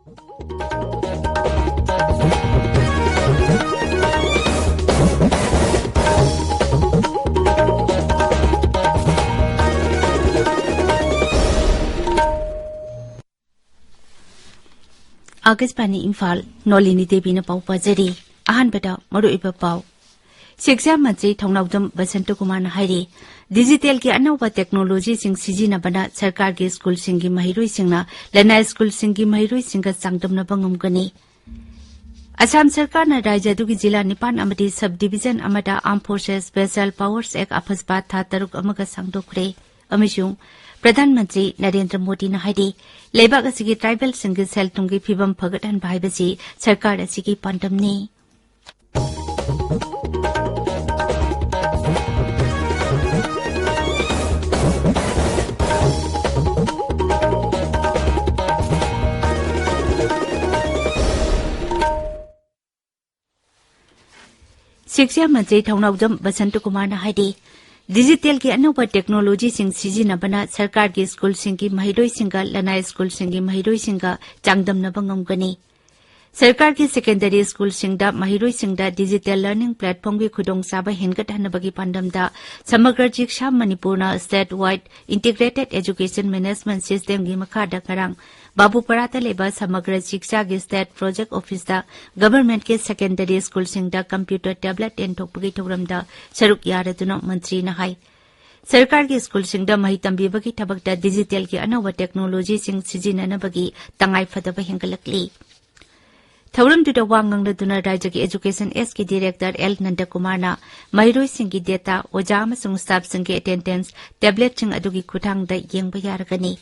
आकाशवाणी इम्फाल नोलिनी देवी ने पाउ पजरी अहनबदा मरुइबा पाउ शिक्षा मंत्री थौनाउदम बसंत कुमार हाइरे डिजिटल की अनौबा टेक्नोलॉजी सिंग सिजिनबना सरकार के स्कूल सिंगी महिरोई सिंगना लना स्कूल सिंगी महिरोई सिंगा चांगदमना बंगमगनी असम सरकार न राज्य दुगी जिला निपान अमदी सब डिवीजन अमदा arm forces special powers act AFSPA था तरुक अमगा सांगदोखरे अमिसुं प्रधानमंत्री नरेंद्र मोदी ने हाइदे लेबाग असिगी ट्राइबल सिंगी सेल तुंगी फिबम फगटन भाईबसी सरकार असिगी पांडमनी शिक्षा मंत्री थौनाउदम बसंत कुमार ने हाइदे डिजिटल की अनौबा टेक्नोलॉजी सिंग सिजिनबना सरकार की स्कूल सिंगी महिरोई सिंगा लना स्कूल सिंगी महिरोई सिंगा चांगदमनबा ngamgani सरकार की सेकेंडरी स्कूल सिंगदा महिरोई सिंगदा डिजिटल लर्निंग प्लेटफॉर्म की खुदोंचाबा हेनगटहनबगी पांडमदा समग्र शिक्षा मणिपुरना state wide integrated education management system की मखादा करंग बाबूपराता लेबा समग्र शिक्षा की स्टेट प्रोजेक्ट ऑफिस दा गवर्नमेंट के सेकेंडरी स्कूल सिंगदा कंप्यूटर टैबलेट एंथोकपगी थौरमदा सरुक यारदुना मंत्री न हाई सरकार की स्कूल सिंगदा मही तंबीबगी थबकदा डिजिटल की अनौबा टेक्नोलॉजी सिंग सिजिननबगी तंगाई फदबा हेंगलकली थौरमदुदा वांगंगदुना राज्य की एजुकेशन एस की डायरेक्टर एल नंदकुमारना महिरोई सिंगी डेटा ओजा अमसुंग स्टाफ सिंगी अटेंडेंस टैबलेट सिंग अदुगी खुथांगदा येंगबा यारगनी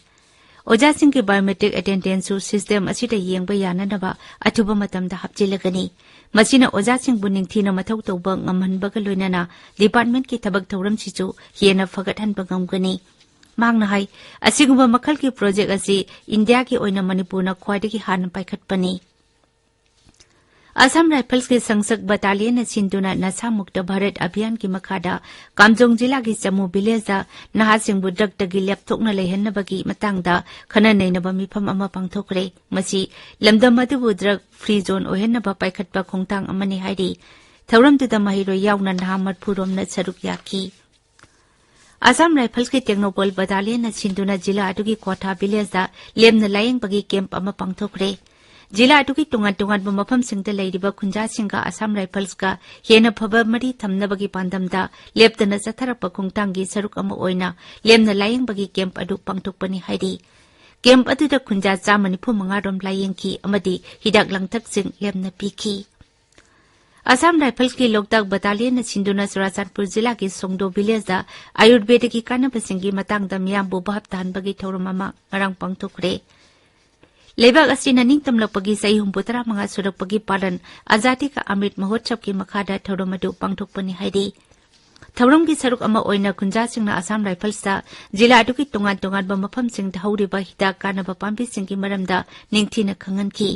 ओजा सिंगी बायोमेट्रिक अटेंडेंस सिस्टम असिदा येंगबा याननबा अथुबा मतमदा हपचिलगनी मसिना ओजा सिंगबु निंगथिना मथौ तौबा ngamhanbaga loinana डिपार्टमेंट की थबक थौरम सिचु हेना फगटहनबा ngamgani मांगना हाई असिगुबा मखल की प्रोजेक्ट असि इंडिया की ओइना मणिपुरना ख्वाइदगी हान पाइखटपनी असम राइफल्स के संसक बटालियन सिंधुना नशा मुक्त भारत अभियान की मखादा कामजोंग जिला की चमू विलेज नहासिंगबु ड्रगदगी लेपथोकना लेहनबगी मतंगदा खना नैनबा मिफम अमा पांगथोकरे मसी लमदम अदुबु ड्रग फ्री जोन ओहेनबा पाइखटबा खोंगतांग अमनि हाइदि थौरमदुदा महिरो यावना नहा मरफुरोमना सरुक याखी असम राइफल्स के टेक्नोपोल बटालियन सिंधुना जिला अदुगी कोठा विलेज लेमना लायंगबगी कैंप अमा पांगथोकरे जिला अदुगी तुंगान तुंगान मफम सिंगदा लेरिबा खुंजा सिंगा असम राइफल्स का हेना फबा मरी थमनबगी पांदमदा लेप्तना चथरप खुंगतांगी सरुक अमा ओइना लेमना लायंगबगी कैंप अदु पांगथोकपनी हाइदि कैंप अदुदा खुंजा 195 रोम लायंगकी अमदी हिदाक लंगथक सिंग लेमना पीखी असम राइफल्स की लोकताक बटालियन सिंधुना चुराचांदपुर जिला की सोंगदो विलेज आयुर्वेदिक की कानबसिंगी मतंगदा मियामबु भाप तानबगी थौरम अमा ngarang पांगथोकरे लेबाग असिना निंगतमलपगी सही 63 सुरकपगी पालन आजादी का अमृत महोत्सव की मखादा थौरम अदु पांगथोकपनी हाइदि थौरम की सरुक अमा ओइना खुंजा सिंगना असम राइफल्स जिला अदुगी तोंगान तोंगान मफम सिंग हौरिबा हिदा कानबा पांबी सिंगी मरमदा निंगथीना खंगनकी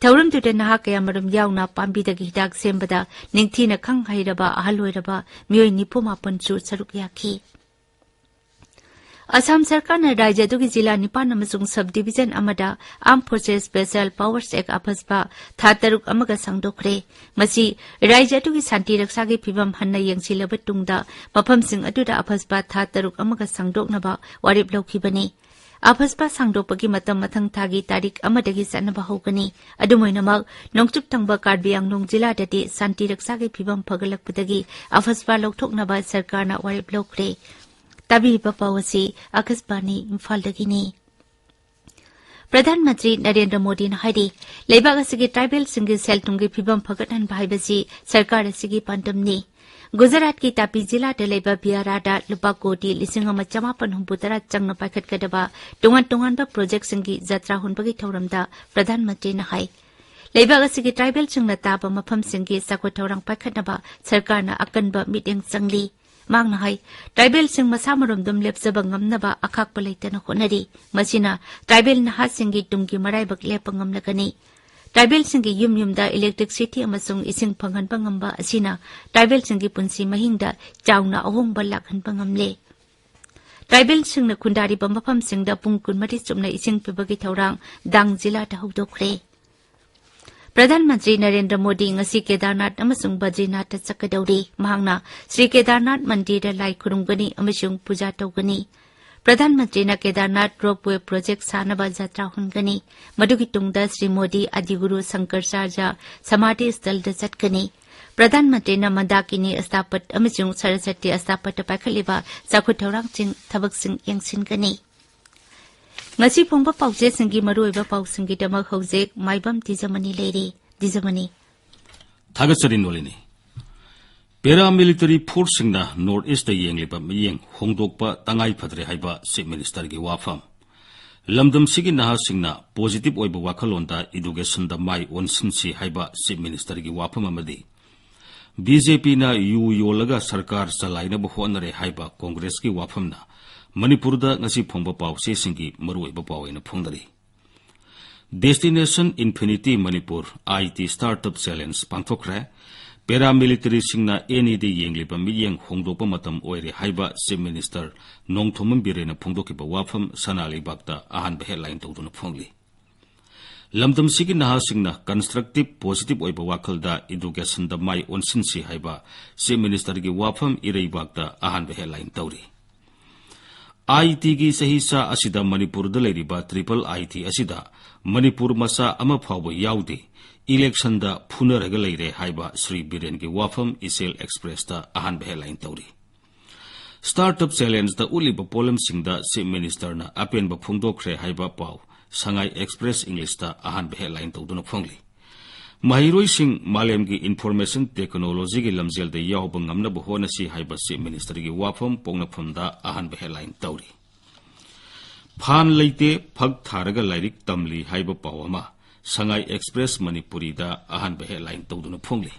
थौरम दुदा नहा कया मरम यावना पांबीदगी हिदाक सेंबदा निंगथीना खंग हाइरबा अहल ओइरबा मियोय 95 सरुक याखी असम सरकार ने राज्य दुगी जिला निपान अमसुंग सब डिवीजन अमदा arm forces special powers act AFSPA था तरुक अमगा सांगदोखरे मसी राज्य दुगी शांति रक्षा की फिबम हन्ना यंगसिलब तुंगदा मफमसिंग अदुदा अफसबा था तरुक अमगा सांगदोकनबा वारिप लौखिबनी अफसबा सांगदोकपगी मतम मथंग थागी तारीख अमदगी सनबा होगनी अदुमोइनमक नोंगचुप थंगबा कार्बी आंगलोंग जिला दति शांति रक्षा की फिबम फगलकपदगी अफसबा लौथोकनबा सरकारना वारिप लौखरे तभी पपावसी आकाशवाणी इम्फालदगिनी प्रधानमंत्री नरेंद्र मोदी ने हाइदि लेबाग असिगी ट्राइबल सिंगी सेल तुंगी फिबम फगटन भाईबसी सरकार असिगी पांडमनी गुजरात की तापी जिला लेबा बियारादा लुपा कोटी 1,550 चंगना पाइखटगदबा तोंगान तोंगानबा प्रोजेक्ट सिंगी जत्रा हुनबगी थौरमदा प्रधानमंत्री ने हाई लेबाग असिगी ट्राइबल सिंगना ताबा मफम सिंगी साखो थौरंग पाइखटनबा सरकारना अकनबा मीटिंग संगली मांगना हाई ट्राइबल सिंग मसामरोमदम लेपजबा ngamnaba अखाकपा लेतना होनरी मसिना ट्राइबल नहा सिंगी तुंगी मराइबक लेपा ngamlagani ट्राइबल सिंगी युम युमदा इलेक्ट्रिसिटी अमसुंग इसिंग फंगनबा ngamba asina ट्राइबल सिंगी पुंसी महिंगदा चाउना अहोंगबा लाखनबा ngamle ट्राइबल सिंगना खुंदारी मफम सिंगदा पुंग कुनमरी चुमना इसिंग पिबगी थौरांग दांग जिला दा हौदोखरे प्रधानमंत्री नरेंद्र मोदी ngasi केदारनाथ अमसुंग बद्रीनाथ चक्कदौरी महांगना श्री केदारनाथ मंदिर लाई खुरुंगनी अमसुंग पूजा तौगनी प्रधानमंत्री न केदारनाथ रोपवे प्रोजेक्ट सानबा यात्रा हुनगनी मदुगी तुंगदा श्री मोदी आदिगुरु शंकराचार्य समाधि स्थल दा चटकनी प्रधानमंत्री न Mandakini अस्तापत अमसुंग Saraswati अस्तापत पाखलिबा चाखु थौरांगसिंग थबकसिंग यंगसिनगनी ngasi phongba pause singi maruiba pau singi damak hojek maibam Dwijamani leiri Dwijamani Thagatsari Nolini Paramilitary force singna North East da yengliba miyeng hongdokpa tangai phadre haiba Chief Minister gi wafam lamdam sigi naha singna positive oiba wakhalonda education da mai onsinsi haiba Chief Minister gi wafam amadi BJP na yu yolaga sarkar chalaina ba honare haiba Congress gi wafamna Manipur da ngasi phongba pau se singi maruiba pau ina phongdari Destination Infinity Manipur IT Startup Challenge pangthokre paramilitary singna any de yengliba miyeng hongdopa matam oire haiba Chief Minister Nongthomam birena phongdokiba wafam sanali bakta ahan be headline tawduna phongli lamdam sigi naha singna constructive positive oiba wakhalda education da mai onsinsi haiba Chief Minister gi wafam irei bakta ahan be headline tawri IT gi sahisa asida Manipur da leiriba triple IT asida Manipur masa ama phawba yaude election da phunaraga leire haiba Sri Biren gi wafam Isel Express da ahan be headline tawri Startup Challenge da uliba polam singda Chief Minister na apen ba phungdokre haiba paw Sangai Express English da ahan be headline tawduna phongli Mahiroi sing malem gi information technology gi lamjel da yawba ngamna ba hona si haiba Chief Minister gi wafam pongna phumda ahan be headline tawri Phan leite phag tharaga lairik tamli haiba pawama Sangai Express Manipuri da ahan be headline tawduna phongli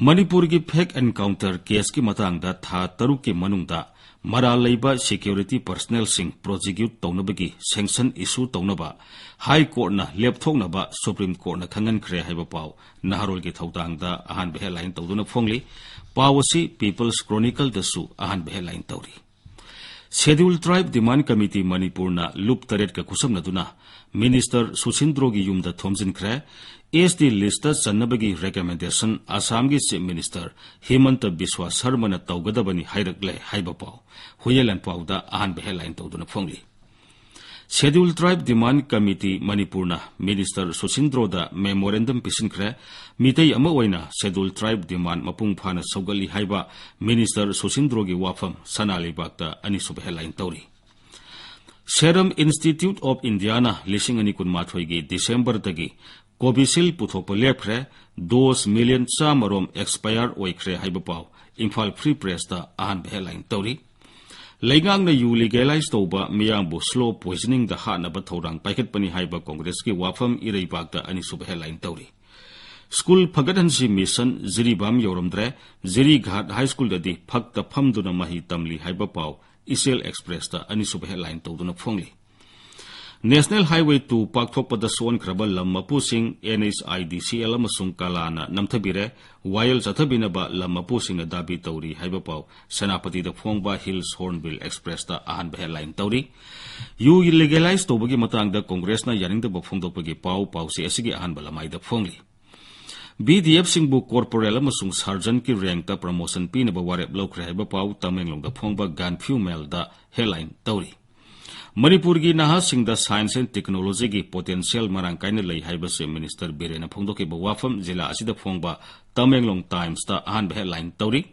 Manipur gi fake encounter case ki matang da tha taruk ki manungda mara leiba security personnel sing prosecute tawnabagi sanction issue tawnaba high court na lepthoknaba supreme court na khangan khre haiba paw naharol gi thautang da ahan be headline tawduna phongli pawasi people's chronicle da su ahan be headline tawri Scheduled Tribe Demand Committee Manipur na loop taret ka kusam duna Minister Susindro gi yumda thomjin khre SD list chanabagi recommendation Assam gi Chief Minister Himanta Biswa Sharma na tawgadabani hairakle haiba paw huyelan paw da ahan be headline tawduna phongli Scheduled Tribe Demand Committee Manipur na Minister Susindro da memorandum pisin khre mitei ama oina Scheduled Tribe Demand mapung phana saugali haiba Minister Susindro gi wafam sanali bakta ani sub headline tawri Serum Institute of Indiana lising ani kun mathoi gi December tagi Covishield puthokpa lepre 2 million chamarom expire oikhre haiba paw Imphal Free Press da ahan be headline tawri Laigang na yu legalize tawba miyangbu slow poisoning da hana ba thorang paikhet pani haiba Congress ki wafam irei bakta ani sub headline tawri School Phagadansi Mission Ziribam Yoromdre Ziri Ghat High School da di phagta phamduna mahi tamli haiba paw Isel Express da ani sub headline tawduna phongli National Highway 2 pakthokpa da son krabal lammapu sing NHIDCL amasung kalana namthabire while zathabina ba lammapu sing dabi tawri haiba paw Senapati da phongba Hills Hornbill Express da ahan be headline tawri yu legalize tawbagi matang da Congress na yaring da phongdokpagi paw se asigi ahan balamai da phongli BDF singbu corporal amasung sergeant ki rank da promotion pina ba warep lokre haiba paw Tamenglong da phongba Ganphu Mel da headline tawri Manipur gi naha singda science and technology gi potential marang kaina lei haiba Chief Minister Birena phongdoki ba wafam jila asida phongba Tamenglong Times da ahan be headline tawri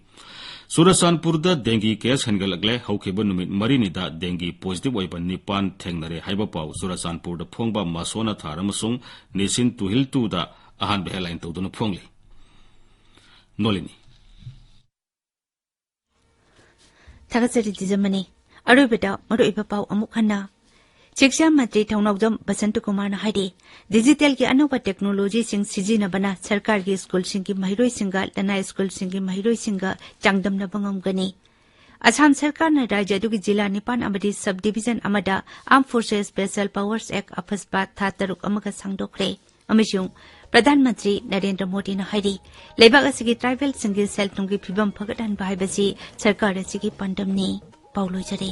Surasanpur da dengue case hangalagle haukiba numit marini da dengue positive oiba nipan thengnare haiba paw Surasanpur da phongba Masona Tharamasung Nisin Tuhil tu da ahan be headline tawduna phongli Nolini Thagatsari Dwijamani Arubida maruiba paw amuk hana Shiksha Mantri Thongnawjam Basantu Kumar na haidi digital ki anuba technology sing sijinabana sarkar gi school sing ki mahiroi singa lana school sing ki mahiroi singa changdamna bangamgani Assam sarkar na rajya dugi jila nipan amadi subdivision amada Armed Forces Special Powers Act afaspa thataruk amaga sangdokre amishung Pradhanmantri Narendra Modi na haidi lebak asigi tribal singi self nungi phibam phagadan bhaibasi sarkar asigi pandamni ꯄꯥꯎ ꯂꯣꯏꯖꯔꯦ